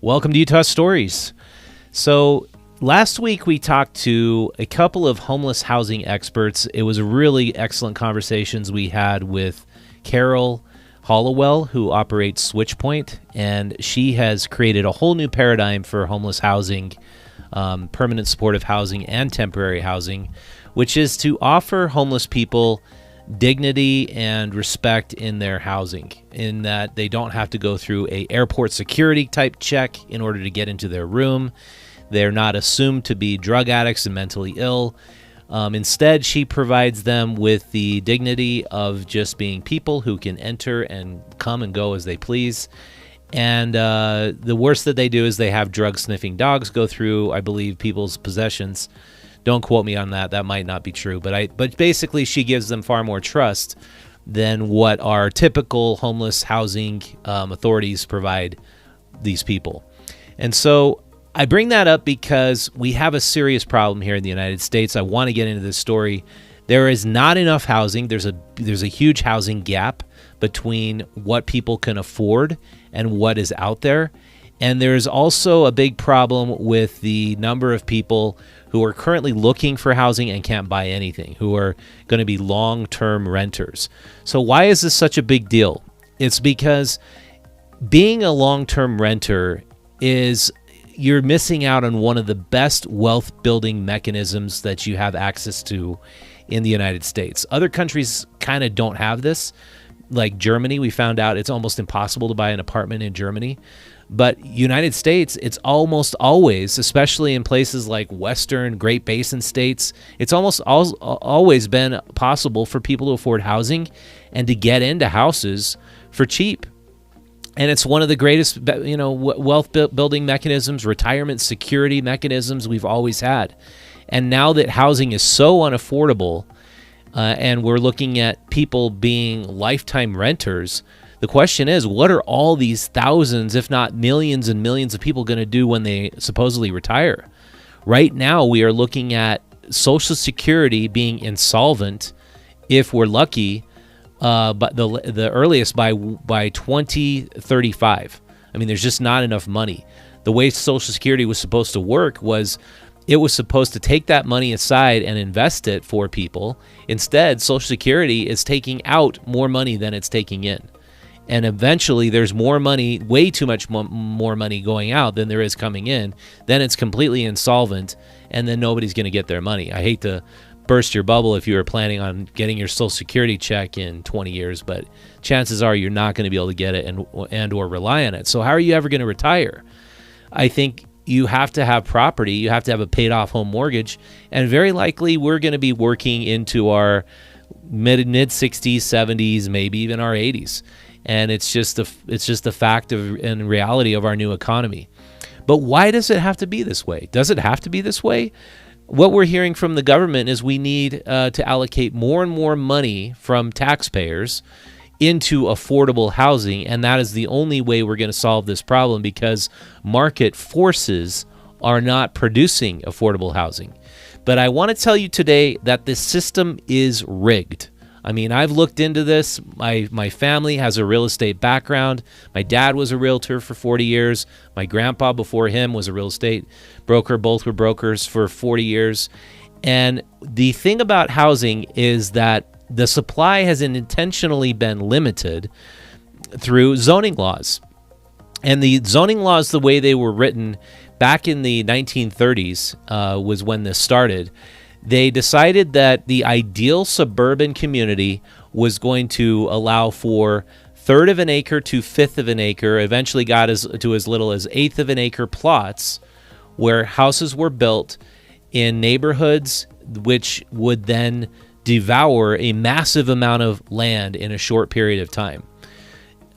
Welcome to Utah Stories. So last week we talked to a couple of homeless housing experts. It was really excellent conversations we had with Carol Hollowell, who operates Switchpoint, and she has created a whole new paradigm for homeless housing, permanent supportive housing, and temporary housing, which is to offer homeless people dignity and respect in their housing, in that they don't have to go through a airport security type check in order to get into their room. They're not assumed to be drug addicts and mentally ill. Instead, she provides them with the dignity of just being people who can enter and come and go as they please. And the worst that they do is they have drug-sniffing dogs go through, I believe, people's possessions. Don't quote me on that. That might not be true. But basically, she gives them far more trust than what our typical homeless housing authorities provide these people. And so I bring that up because we have a serious problem here in the United States. I want to get into this story. There is not enough housing. There's a huge housing gap between what people can afford and what is out there. And there's also a big problem with the number of people who are currently looking for housing and can't buy anything, who are going to be long-term renters. So why is this such a big deal? It's because being a long-term renter is you're missing out on one of the best wealth-building mechanisms that you have access to in the United States. Other countries kind of don't have this. Like Germany, we found out it's almost impossible to buy an apartment in Germany. But United States, it's almost always, especially in places like Western Great Basin states, it's almost always been possible for people to afford housing and to get into houses for cheap. And it's one of the greatest, wealth building mechanisms, retirement security mechanisms we've always had. And now that housing is so unaffordable, and we're looking at people being lifetime renters, the question is, what are all these thousands, if not millions and millions of people going to do when they supposedly retire? Right now, we are looking at Social Security being insolvent, if we're lucky, but the earliest by 2035. I mean, there's just not enough money. The way Social Security was supposed to work was it was supposed to take that money aside and invest it for people. Instead, Social Security is taking out more money than it's taking in. And eventually there's more money, way too much more money going out than there is coming in. Then it's completely insolvent, and then nobody's going to get their money. I hate to burst your bubble if you were planning on getting your Social Security check in 20 years, but chances are you're not going to be able to get it and or rely on it. So how are you ever going to retire? I think you have to have property. You have to have a paid-off home mortgage, and very likely we're going to be working into our mid-60s, 70s, maybe even our 80s. And it's just a fact of and reality of our new economy. But why does it have to be this way? Does it have to be this way? What we're hearing from the government is we need to allocate more and more money from taxpayers into affordable housing, and that is the only way we're going to solve this problem, because market forces are not producing affordable housing. But I want to tell you today that this system is rigged. I mean, I've looked into this. My family has a real estate background. My dad was a realtor for 40 years. My grandpa before him was a real estate broker. Both were brokers for 40 years. And the thing about housing is that the supply has intentionally been limited through zoning laws. And the zoning laws, the way they were written back in the 1930s, was when this started. They decided that the ideal suburban community was going to allow for third of an acre to fifth of an acre, eventually got to as little as eighth of an acre plots, where houses were built in neighborhoods which would then devour a massive amount of land in a short period of time.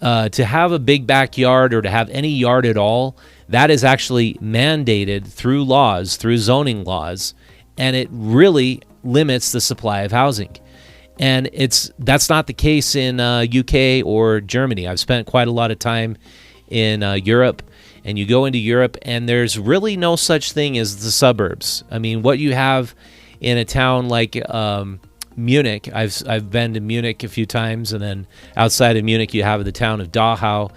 To have a big backyard or to have any yard at all, that is actually mandated through laws, through zoning laws, and it really limits the supply of housing. And that's not the case in UK or Germany. I've spent quite a lot of time in Europe, and you go into Europe, and there's really no such thing as the suburbs. I mean, what you have in a town like Munich, I've been to Munich a few times, and then outside of Munich, you have the town of Dachau.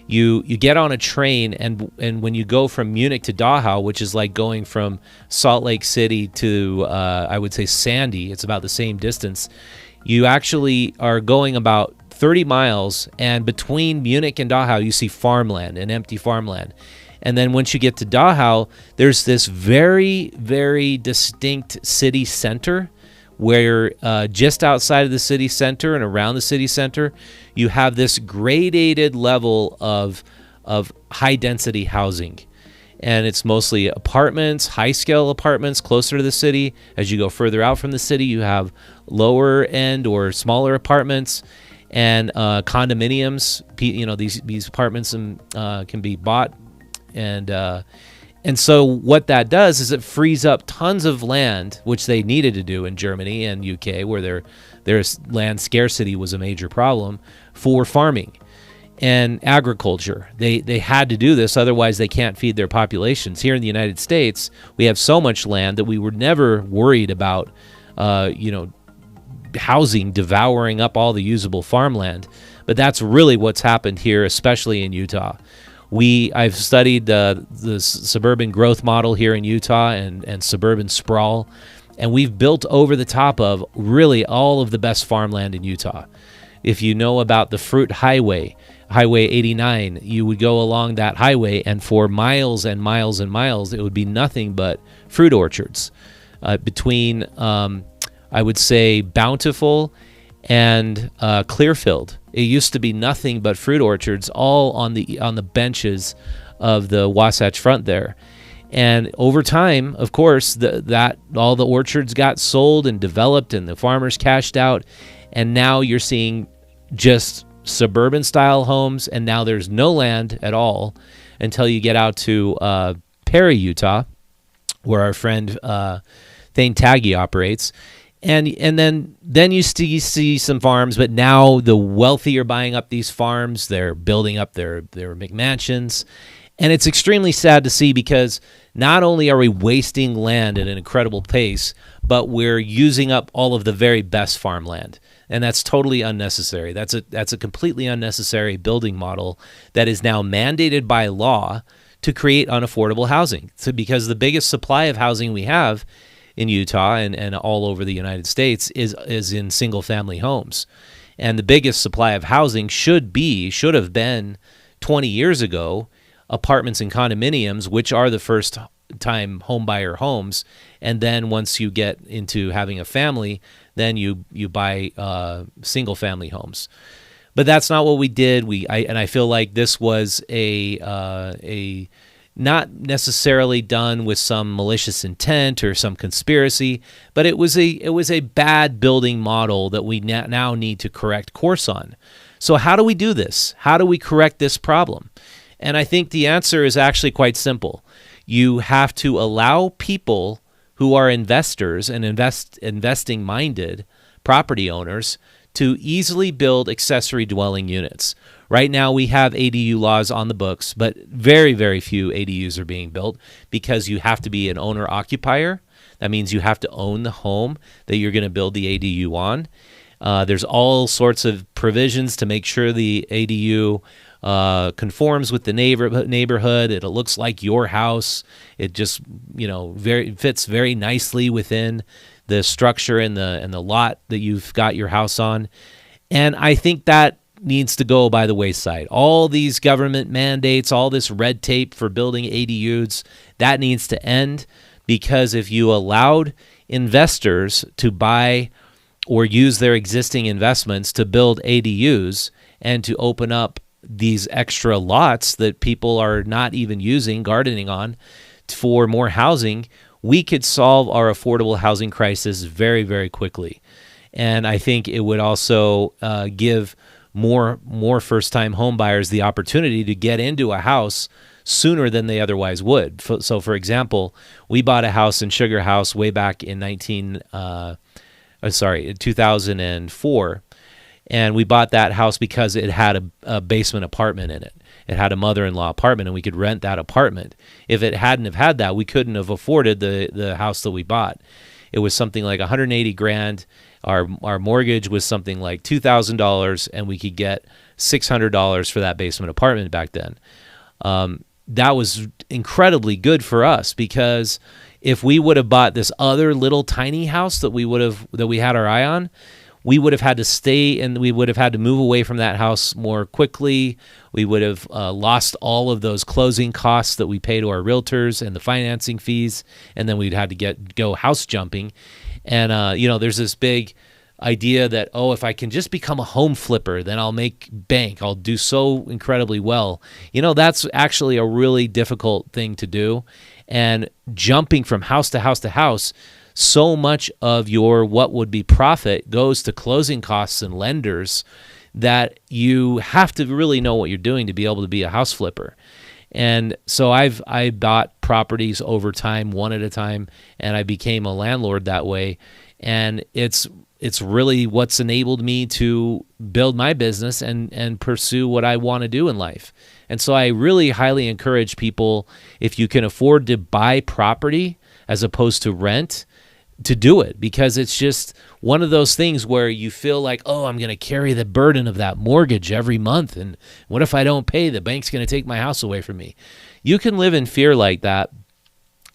You get on a train, and when you go from Munich to Dachau, which is like going from Salt Lake City to I would say Sandy, it's about the same distance. You actually are going about 30 miles, and between Munich and Dachau, you see farmland and empty farmland. And then once you get to Dachau, there's this very, very distinct city center where just outside of the city center and around the city center, you have this gradated level of high-density housing. And it's mostly apartments, high-scale apartments closer to the city. As you go further out from the city, you have lower-end or smaller apartments and condominiums. These apartments can be bought. And so what that does is it frees up tons of land, which they needed to do in Germany and UK, where their land scarcity was a major problem, for farming and agriculture. They had to do this, otherwise they can't feed their populations. Here in the United States, we have so much land that we were never worried about, housing devouring up all the usable farmland. But that's really what's happened here, especially in Utah. I've studied the suburban growth model here in Utah and suburban sprawl, and we've built over the top of really all of the best farmland in Utah. If you know about the Fruit Highway, Highway 89, you would go along that highway, and for miles and miles and miles, it would be nothing but fruit orchards between, I would say, Bountiful and Clearfield. It used to be nothing but fruit orchards, all on the benches of the Wasatch Front there. And over time, of course, that all the orchards got sold and developed, and the farmers cashed out. And now you're seeing just suburban style homes, and now there's no land at all until you get out to Perry, Utah, where our friend Thane Taggy operates. And then you see some farms, but now the wealthy are buying up these farms. They're building up their McMansions. And it's extremely sad to see, because not only are we wasting land at an incredible pace, but we're using up all of the very best farmland. And that's totally unnecessary. That's a completely unnecessary building model that is now mandated by law to create unaffordable housing. So because the biggest supply of housing we have in Utah and all over the United States is in single-family homes. And the biggest supply of housing should have been 20 years ago, apartments and condominiums, which are the first-time homebuyer homes. And then once you get into having a family, then you buy single-family homes. But that's not what we did. I feel like this was a not necessarily done with some malicious intent or some conspiracy, but it was a bad building model that we now need to correct course on. So how do we do this? How do we correct this problem? And I think the answer is actually quite simple. You have to allow people who are investors and investing-minded property owners to easily build accessory dwelling units. Right now, we have ADU laws on the books, but very, very few ADUs are being built because you have to be an owner-occupier. That means you have to own the home that you're going to build the ADU on. There's all sorts of provisions to make sure the ADU conforms with the neighborhood. It looks like your house. It just fits very nicely within the structure and the lot that you've got your house on. And I think that needs to go by the wayside. All these government mandates, all this red tape for building ADUs, that needs to end, because if you allowed investors to buy or use their existing investments to build ADUs and to open up these extra lots that people are not even using, gardening on, for more housing, we could solve our affordable housing crisis very, very quickly. And I think it would also give more first-time home buyers the opportunity to get into a house sooner than they otherwise would. So, for example, we bought a house in Sugar House way back in 2004, and we bought that house because it had a basement apartment in it. It had a mother-in-law apartment, and we could rent that apartment. If it hadn't have had that, we couldn't have afforded the house that we bought. It was something like $180,000. Our mortgage was something like $2,000, and we could get $600 for that basement apartment back then. That was incredibly good for us, because if we would have bought this other little tiny house that we had our eye on, we would have had to stay, and we would have had to move away from that house more quickly. We would have lost all of those closing costs that we pay to our realtors and the financing fees, and then we'd had to go house jumping. And there's this big idea that, if I can just become a home flipper, then I'll make bank. I'll do so incredibly well. That's actually a really difficult thing to do. And jumping from house to house to house, so much of your what would be profit goes to closing costs and lenders that you have to really know what you're doing to be able to be a house flipper. And so I bought properties over time, one at a time, and I became a landlord that way. And it's really what's enabled me to build my business and pursue what I want to do in life. And so I really highly encourage people, if you can afford to buy property as opposed to rent, to do it, because it's just one of those things where you feel like, I'm going to carry the burden of that mortgage every month. And what if I don't pay? The bank's going to take my house away from me. You can live in fear like that.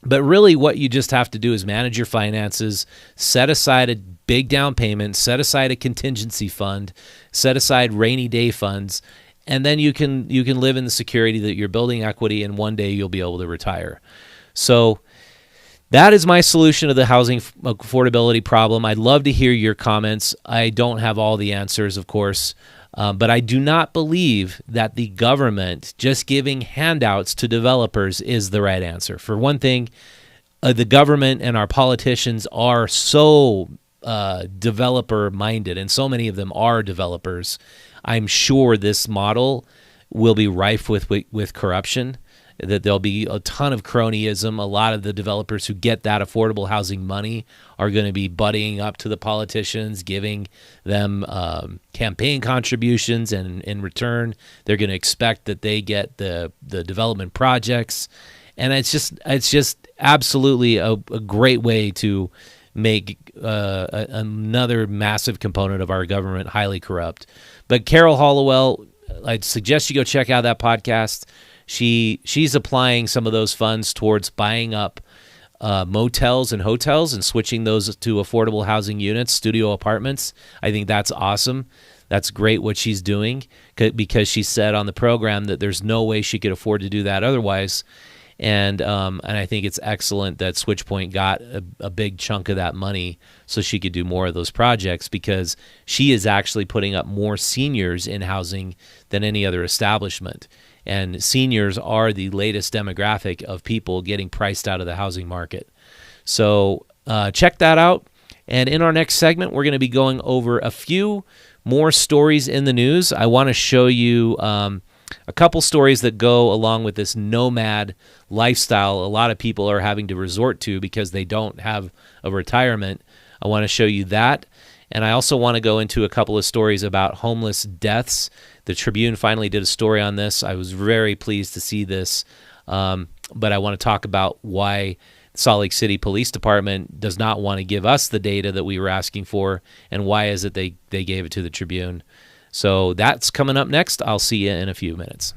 But really what you just have to do is manage your finances, set aside a big down payment, set aside a contingency fund, set aside rainy day funds, and then you can live in the security that you're building equity, and one day you'll be able to retire. So that is my solution to the housing affordability problem. I'd love to hear your comments. I don't have all the answers, of course, but I do not believe that the government just giving handouts to developers is the right answer. For one thing, the government and our politicians are so developer-minded, and so many of them are developers. I'm sure this model will be rife with corruption, that there'll be a ton of cronyism. A lot of the developers who get that affordable housing money are going to be buddying up to the politicians, giving them campaign contributions, and in return, they're going to expect that they get the development projects. And it's just absolutely a great way to make another massive component of our government highly corrupt. But Carol Hollowell, I'd suggest you go check out that podcast. She's applying some of those funds towards buying up motels and hotels and switching those to affordable housing units, studio apartments. I think that's awesome. That's great what she's doing, because she said on the program that there's no way she could afford to do that otherwise. And I think it's excellent that SwitchPoint got a big chunk of that money so she could do more of those projects, because she is actually putting up more seniors in housing than any other establishment. And seniors are the latest demographic of people getting priced out of the housing market. So check that out. And in our next segment, we're going to be going over a few more stories in the news. I want to show you a couple stories that go along with this nomad lifestyle a lot of people are having to resort to because they don't have a retirement. I want to show you that. And I also want to go into a couple of stories about homeless deaths. The Tribune finally did a story on this. I was very pleased to see this. But I want to talk about why Salt Lake City Police Department does not want to give us the data that we were asking for, and why is it they gave it to the Tribune. So that's coming up next. I'll see you in a few minutes.